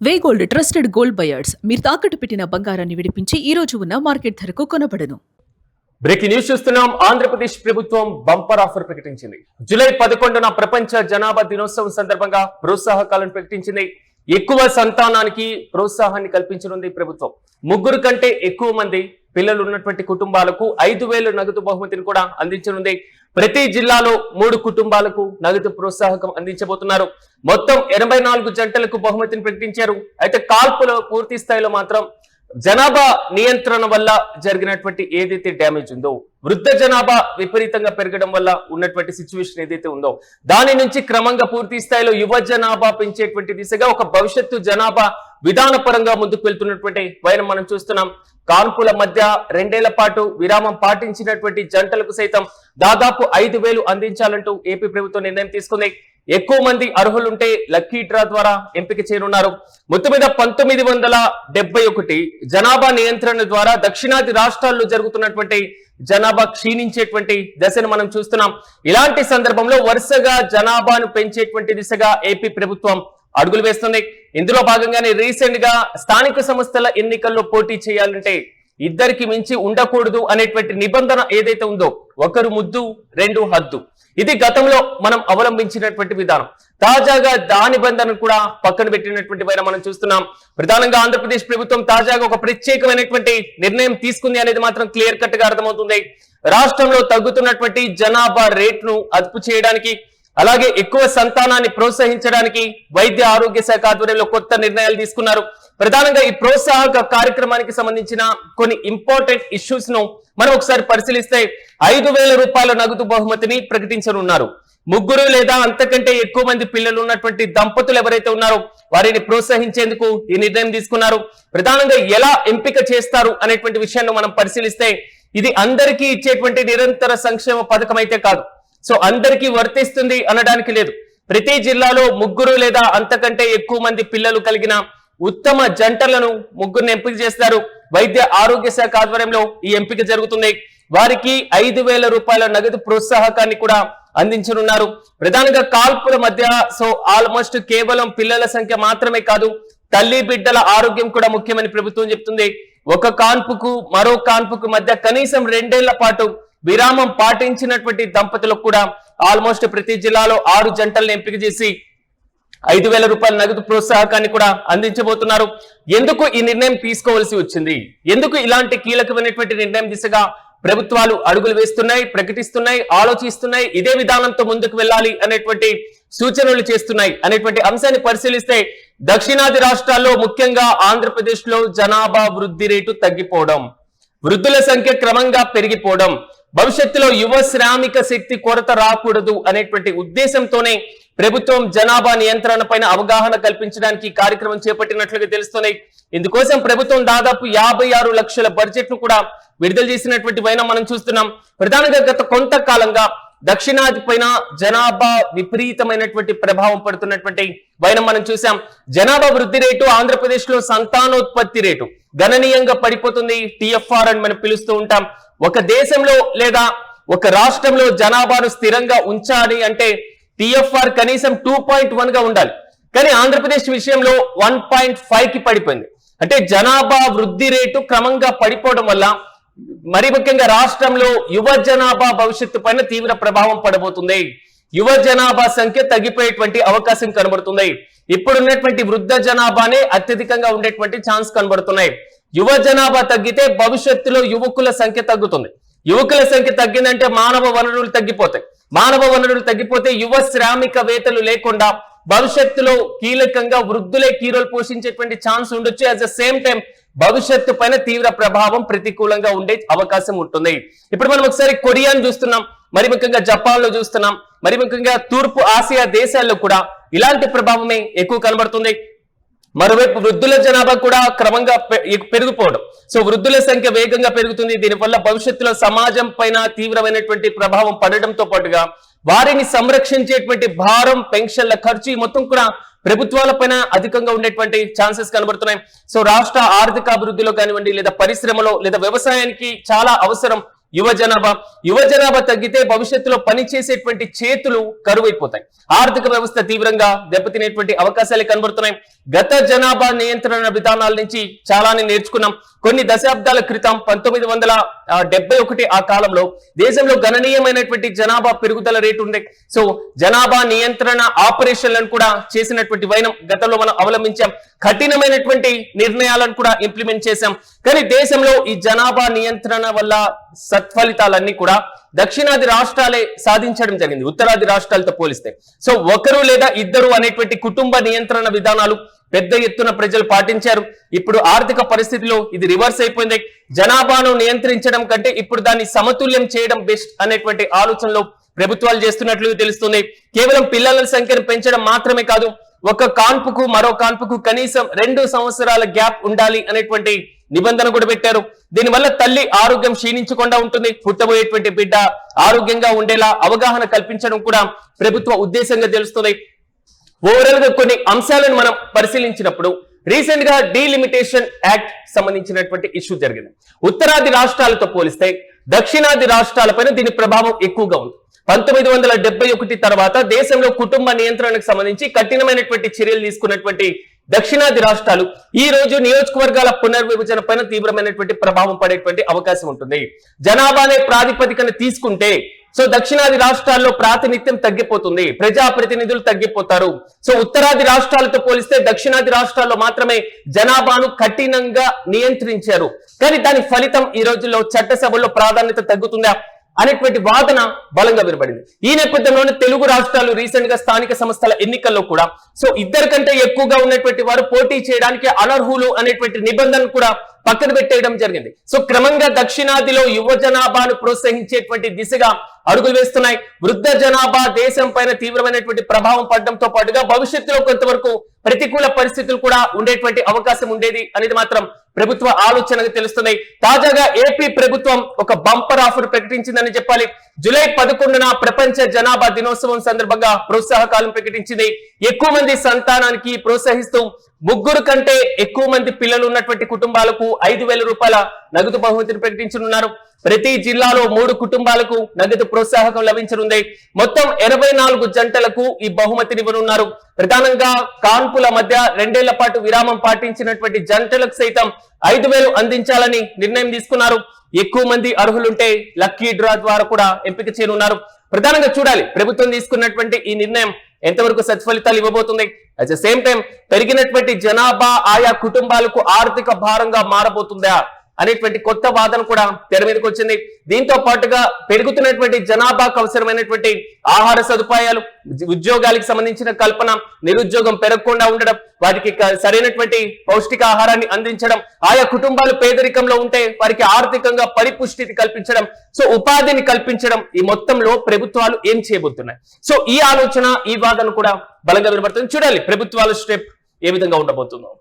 వే gold trusted gold buyers మీరు తాకట్టు పెట్టిన బంగారాన్ని విడిపించి ఈ రోజు ఉన్న మార్కెట్ ధరకు కొనబడను. బ్రేకింగ్ న్యూస్ చూస్తున్నాం. ఆంధ్రప్రదేశ్ ప్రభుత్వం బంపర్ ఆఫర్ ప్రకటించింది. జూలై 11న ప్రపంచ జనాభా దినోత్సవం సందర్భంగా ప్రోత్సాహకాలను ప్రకటించింది. ఎక్కువ సంతానానికి ప్రోత్సాహాన్ని కల్పించనుంది ప్రభుత్వం. 3 కంటే ఎక్కువ మంది పిల్లలు ఉన్నటువంటి కుటుంబాలకు 5,000 నగదు బహుమతిని కూడా అందించనుంది. ప్రతి జిల్లాలో 3 కుటుంబాలకు నగదు ప్రోత్సాహకం అందించబోతున్నారు. మొత్తం 84 జంటలకు బహుమతిని ప్రకటించారు. అయితే కాల్పులో పూర్తి స్థాయిలో మాత్రం జనాభా నియంత్రణ వల్ల జరిగినటువంటి ఏదైతే డ్యామేజ్ ఉందో, వృద్ధ జనాభా విపరీతంగా పెరగడం వల్ల ఉన్నటువంటి సిచ్యువేషన్ ఏదైతే ఉందో, దాని నుంచి క్రమంగా పూర్తి స్థాయిలో యువ జనాభా పెంచేటువంటి దిశగా ఒక భవిష్యత్తు జనాభా విధానపరంగా ముందుకు వెళ్తున్నటువంటి వైనం మనం చూస్తున్నాం. కాన్పుల మధ్య 2 ఏళ్ల పాటు విరామం పాటించినటువంటి జంటలకు సైతం దాదాపు 5,000 అందించాలంటూ ఏపీ ప్రభుత్వం నిర్ణయం తీసుకుంది. ఎక్కువ మంది అర్హులుంటే లక్కీ డ్రా ద్వారా ఎంపిక చేయనున్నారు. మొత్తం మీద 1971 జనాభా నియంత్రణ ద్వారా దక్షిణాది రాష్ట్రాల్లో జరుగుతున్నటువంటి జనాభా క్షీణించేటువంటి దశను మనం చూస్తున్నాం. ఇలాంటి సందర్భంలో వరుసగా జనాభాను పెంచేటువంటి దిశగా ఏపీ ప్రభుత్వం అడుగులు వేస్తుంది. ఇందులో భాగంగానే రీసెంట్ గా స్థానిక సంస్థల ఎన్నికల్లో పోటీ చేయాలంటే 2కి మించి ఉండకూడదు అనేటువంటి నిబంధన ఏదైతే ఉందో, 1 ముద్దు 2 హద్దు, ఇది గతంలో మనం అవలంబించినటువంటి విధానం. తాజాగా దాని నిబంధనను కూడా పక్కన పెట్టినటువంటి వైన మనం చూస్తున్నాం. ప్రధానంగా ఆంధ్రప్రదేశ్ ప్రభుత్వం తాజాగా ఒక ప్రత్యేకమైనటువంటి నిర్ణయం తీసుకుంది అనేది మాత్రం క్లియర్ కట్ గా అర్థమవుతుంది. రాష్ట్రంలో తగ్గుతున్నటువంటి జనాభా రేట్ను అదుపు చేయడానికి, అలాగే ఎక్కువ సంతానాన్ని ప్రోత్సహించడానికి వైద్య ఆరోగ్య శాఖ ఆధ్వర్యంలో కొత్త నిర్ణయాలు తీసుకున్నారు. ప్రధానంగా ఈ ప్రోత్సాహక కార్యక్రమానికి సంబంధించిన కొన్ని ఇంపార్టెంట్ ఇష్యూస్ ను మనం ఒకసారి పరిశీలిస్తే 5,000 రూపాయల నగదు బహుమతిని ప్రకటించనున్నారు. 3 లేదా అంతకంటే ఎక్కువ మంది పిల్లలు ఉన్నటువంటి దంపతులు ఎవరైతే ఉన్నారో వారిని ప్రోత్సహించేందుకు ఈ నిర్ణయం తీసుకున్నారు. ప్రధానంగా ఎలా ఎంపిక చేస్తారు అనేటువంటి విషయాన్ని మనం పరిశీలిస్తే, ఇది అందరికీ ఇచ్చేటువంటి నిరంతర సంక్షేమ పథకం అయితే కాదు. సో అందరికీ వర్తిస్తుంది అనడానికి లేదు. ప్రతి జిల్లాలో 3 లేదా అంతకంటే ఎక్కువ మంది పిల్లలు కలిగిన ఉత్తమ జంటలను 3ని ఎంపిక చేస్తారు. వైద్య ఆరోగ్య శాఖ ఆధ్వర్యంలో ఈ ఎంపిక జరుగుతుంది. వారికి 5,000 రూపాయల నగదు ప్రోత్సాహకాన్ని కూడా అందించనున్నారు. ప్రధానంగా కాల్పుల మధ్య ఆల్మోస్ట్ కేవలం పిల్లల సంఖ్య మాత్రమే కాదు, తల్లి బిడ్డల ఆరోగ్యం కూడా ముఖ్యమని ప్రభుత్వం చెప్తుంది. ఒక కాన్పుకు మరో కాన్పుకు మధ్య కనీసం 2 ఏళ్ల పాటు విరామం పాటించినటువంటి దంపతులకు కూడా ఆల్మోస్ట్ ప్రతి జిల్లాలో 6 జంటలను ఎంపిక చేసి 5,000 రూపాయల నగదు ప్రోత్సాహకాన్ని కూడా అందించబోతున్నారు. ఎందుకు ఈ నిర్ణయం తీసుకోవాల్సి వచ్చింది, ఎందుకు ఇలాంటి కీలకమైనటువంటి నిర్ణయం దిశగా ప్రభుత్వాలు అడుగులు వేస్తున్నాయి, ప్రకటిస్తున్నాయి, ఆలోచిస్తున్నాయి, ఇదే విధానంతో ముందుకు వెళ్ళాలి అనేటువంటి సూచనలు చేస్తున్నాయి అనేటువంటి అంశాన్ని పరిశీలిస్తే, దక్షిణాది రాష్ట్రాల్లో ముఖ్యంగా ఆంధ్రప్రదేశ్ లో జనాభా వృద్ధి రేటు తగ్గిపోవడం, వృద్ధుల సంఖ్య క్రమంగా పెరిగిపోవడం, భవిష్యత్తులో యువ శ్రామిక శక్తి కొరత రాకూడదు అనేటువంటి ఉద్దేశంతోనే ప్రభుత్వం జనాభా నియంత్రణ పైన అవగాహన కల్పించడానికి కార్యక్రమం చేపట్టినట్లుగా తెలుస్తున్నాయి. ఇందుకోసం ప్రభుత్వం దాదాపు 56 లక్షల బడ్జెట్ ను కూడా విడుదల చేసినటువంటి వైనం మనం చూస్తున్నాం. ప్రధానంగా గత కొంతకాలంగా దక్షిణాది పైన జనాభా విపరీతమైనటువంటి ప్రభావం పడుతున్నటువంటి వైనం మనం చూసాం. జనాభా వృద్ధి రేటు, ఆంధ్రప్రదేశ్ లో సంతానోత్పత్తి రేటు గణనీయంగా పడిపోతుంది. TFR అని మనం పిలుస్తూ ఉంటాం. ఒక దేశంలో లేదా ఒక రాష్ట్రంలో జనాభాను స్థిరంగా ఉంచాలి అంటే TFR కనీసం 2.1 గా ఉండాలి. కానీ ఆంధ్రప్రదేశ్ విషయంలో 1.5కి పడిపోయింది. అంటే జనాభా వృద్ధి రేటు క్రమంగా పడిపోవడం వల్ల మరి ముఖ్యంగా రాష్ట్రంలో యువ జనాభా భవిష్యత్తు పైన తీవ్ర ప్రభావం పడబోతుంది. యువ జనాభా సంఖ్య తగ్గిపోయేటువంటి అవకాశం కనబడుతుంది. ఇప్పుడున్నటువంటి వృద్ధ జనాభానే అత్యధికంగా ఉండేటువంటి ఛాన్స్ కనబడుతున్నాయి. యువ జనాభా తగ్గితే భవిష్యత్తులో యువకుల సంఖ్య తగ్గుతుంది. యువకుల సంఖ్య తగ్గిందంటే మానవ వనరులు తగ్గిపోతాయి. మానవ వనరులు తగ్గిపోతే యువ శ్రామికవేత్తలు లేకుండా భవిష్యత్తులో కీలకంగా వృద్ధులే కీరోలు పోషించేటువంటి ఛాన్స్ ఉండొచ్చు. అట్ ద సేమ్ టైం భవిష్యత్తు పైన తీవ్ర ప్రభావం ప్రతికూలంగా ఉండే అవకాశం ఉంటుంది. ఇప్పుడు మనం ఒకసారి కొరియాను చూస్తున్నాం, మరి ముఖ్యంగా జపాన్ లో చూస్తున్నాం, మరి ముఖ్యంగా తూర్పు ఆసియా దేశాల్లో కూడా ఇలాంటి ప్రభావమే ఎక్కువ కనబడుతుంది. మరోవైపు వృద్ధుల జనాభా కూడా క్రమంగా పెరిగిపోవడం, సో వృద్ధుల సంఖ్య వేగంగా పెరుగుతుంది. దీనివల్ల భవిష్యత్తులో సమాజం పైన తీవ్రమైనటువంటి ప్రభావం పడడంతో పాటుగా వారిని సంరక్షించేటువంటి భారం, పెన్షన్ల ఖర్చు మొత్తం కూడా ప్రభుత్వాల పైన అధికంగా ఉండేటువంటి ఛాన్సెస్ కనబడుతున్నాయి. సో రాష్ట్ర ఆర్థిక అభివృద్ధిలో కానివ్వండి, లేదా పరిశ్రమలో, లేదా వ్యవసాయానికి చాలా అవసరం యువ జనాభా తగ్గితే భవిష్యత్తులో పనిచేసేటువంటి చేతులు కరువైపోతాయి. ఆర్థిక వ్యవస్థ తీవ్రంగా దెబ్బతినేటువంటి అవకాశాలు కనబడుతున్నాయి. గత జనాభా నియంత్రణ విధానాల నుంచి చాలానే నేర్చుకున్నాం. కొన్ని దశాబ్దాల క్రితం 1971 ఆ కాలంలో దేశంలో గణనీయమైనటువంటి జనాభా పెరుగుదల రేటు ఉంది. సో జనాభా నియంత్రణ ఆపరేషన్లను కూడా చేసినటువంటి వైనం గతంలో మనం అవలంబించాం. కఠినమైనటువంటి నిర్ణయాలను కూడా ఇంప్లిమెంట్ చేశాం. కానీ దేశంలో ఈ జనాభా నియంత్రణ వల్ల సత్ఫలితాలన్నీ కూడా దక్షిణాది రాష్ట్రాలే సాధించడం జరిగింది ఉత్తరాది రాష్ట్రాలతో పోలిస్తే. సో ఒకరు లేదా ఇద్దరు అనేటువంటి కుటుంబ నియంత్రణ విధానాలు పెద్ద ఎత్తున ప్రజలు పాటించారు. ఇప్పుడు ఆర్థిక పరిస్థితిలో ఇది రివర్స్ అయిపోయింది. జనాభాను నియంత్రించడం కంటే ఇప్పుడు దాన్ని సమతుల్యం చేయడం బెస్ట్ అనేటువంటి ఆలోచనలో ప్రభుత్వాలు చేస్తున్నట్లు తెలుస్తుంది. కేవలం పిల్లల సంఖ్యను పెంచడం మాత్రమే కాదు, ఒక కాన్పుకు మరో కాన్పుకు కనీసం 2 సంవత్సరాల గ్యాప్ ఉండాలి అనేటువంటి నిబంధన కూడా పెట్టారు. దీనివల్ల తల్లి ఆరోగ్యం క్షీణించకుండా ఉంటుంది. పుట్టబోయేటువంటి బిడ్డ ఆరోగ్యంగా ఉండేలా అవగాహన కల్పించడం కూడా ప్రభుత్వ ఉద్దేశంగా తెలుస్తుంది. ఓవరాల్ గా కొన్ని అంశాలను మనం పరిశీలించినప్పుడు రీసెంట్ గా డీలిమిటేషన్ యాక్ట్ సంబంధించినటువంటి ఇష్యూ జరిగింది. ఉత్తరాది రాష్ట్రాలతో పోలిస్తే దక్షిణాది రాష్ట్రాలపైన దీని ప్రభావం ఎక్కువగా ఉంది. 1971 తర్వాత దేశంలో కుటుంబ నియంత్రణకు సంబంధించి కఠినమైనటువంటి చర్యలు తీసుకున్నటువంటి దక్షిణాది రాష్ట్రాలు ఈ రోజు నియోజకవర్గాల పునర్విభజన పైన తీవ్రమైనటువంటి ప్రభావం పడేటువంటి అవకాశం ఉంటుంది. జనాభానే ప్రాతిపదికన తీసుకుంటే సో దక్షిణాది రాష్ట్రాల్లో ప్రాతినిధ్యం తగ్గిపోతుంది, ప్రజాప్రతినిధులు తగ్గిపోతారు. సో ఉత్తరాది రాష్ట్రాలతో పోలిస్తే దక్షిణాది రాష్ట్రాల్లో మాత్రమే జనాభాను కఠినంగా నియంత్రించారు. కానీ దాని ఫలితం ఈ రోజుల్లో చట్టసభల్లో ప్రాధాన్యత తగ్గుతుందా అనేటువంటి వాదన బలంగా వినబడింది. ఈ నేపథ్యంలోనే తెలుగు రాష్ట్రాలు రీసెంట్ గా స్థానిక సంస్థల ఎన్నికల్లో కూడా సో 2 కంటే ఎక్కువగా ఉన్నటువంటి వారు పోటీ చేయడానికి అనర్హులు అనేటువంటి నిబంధనను కూడా పక్కన పెట్టేయడం జరిగింది. సో క్రమంగా దక్షిణాదిలో యువ జనాభాను ప్రోత్సహించేటువంటి దిశగా అడుగులు వేస్తున్నాయి. వృద్ధ జనాభా దేశం పైన తీవ్రమైనటువంటి ప్రభావం పడడంతో పాటుగా భవిష్యత్తులో కొంతవరకు ప్రతికూల పరిస్థితులు కూడా ఉండేటువంటి అవకాశం ఉండేది అనేది మాత్రం ప్రభుత్వ ఆలోచనగా తెలుస్తున్నాయి. తాజాగా ఏపీ ప్రభుత్వం ఒక బంపర్ ఆఫర్ ప్రకటించిందని చెప్పాలి. జూలై 11న ప్రపంచ జనాభా దినోత్సవం సందర్భంగా ప్రోత్సాహకాలను ప్రకటించింది. ఎక్కువ మంది సంతానానికి ప్రోత్సహిస్తూ 3 కంటే ఎక్కువ మంది పిల్లలు ఉన్నటువంటి కుటుంబాలకు 5,000 రూపాయల నగదు బహుమతిని ప్రకటించనున్నారు. ప్రతి జిల్లాలో 3 కుటుంబాలకు నగదు ప్రోత్సాహకం లభించనుంది. మొత్తం 24 జంటలకు ఈ బహుమతిని ఇవ్వనున్నారు. ప్రధానంగా కాన్పుల మధ్య 2 ఏళ్ల పాటు విరామం పాటించినటువంటి జంటలకు సైతం 5,000 అందించాలని నిర్ణయం తీసుకున్నారు. ఎక్కువ మంది అర్హులుంటే లక్కీ డ్రా ద్వారా కూడా ఎంపిక చేయనున్నారు. ప్రధానంగా చూడాలి ప్రభుత్వం తీసుకున్నటువంటి ఈ నిర్ణయం ఎంతవరకు సత్ఫలితాలు ఇవ్వబోతుంది. అట్ ద సేమ్ టైం పెరిగినటువంటి జనాభా ఆయా కుటుంబాలకు ఆర్థిక భారంగా మారబోతుందా అనేటువంటి కొత్త వాదన కూడా తెర మీదకి వచ్చింది. దీంతో పాటుగా పెరుగుతున్నటువంటి జనాభాకు అవసరమైనటువంటి ఆహార సదుపాయాలు, ఉద్యోగాలకు సంబంధించిన కల్పన, నిరుద్యోగం పెరగకుండా ఉండడం, వాటికి సరైనటువంటి పౌష్టికాహారాన్ని అందించడం, ఆయా కుటుంబాలు పేదరికంలో ఉంటే వారికి ఆర్థికంగా పరిపుష్టిని కల్పించడం, సో ఉపాధిని కల్పించడం, ఈ మొత్తంలో ప్రభుత్వాలు ఏం చేయబోతున్నాయి. సో ఈ ఆలోచన, ఈ వాదన కూడా బలంగా వినబడుతుంది. చూడాలి ప్రభుత్వాల స్టెప్ ఏ విధంగా ఉండబోతుందో.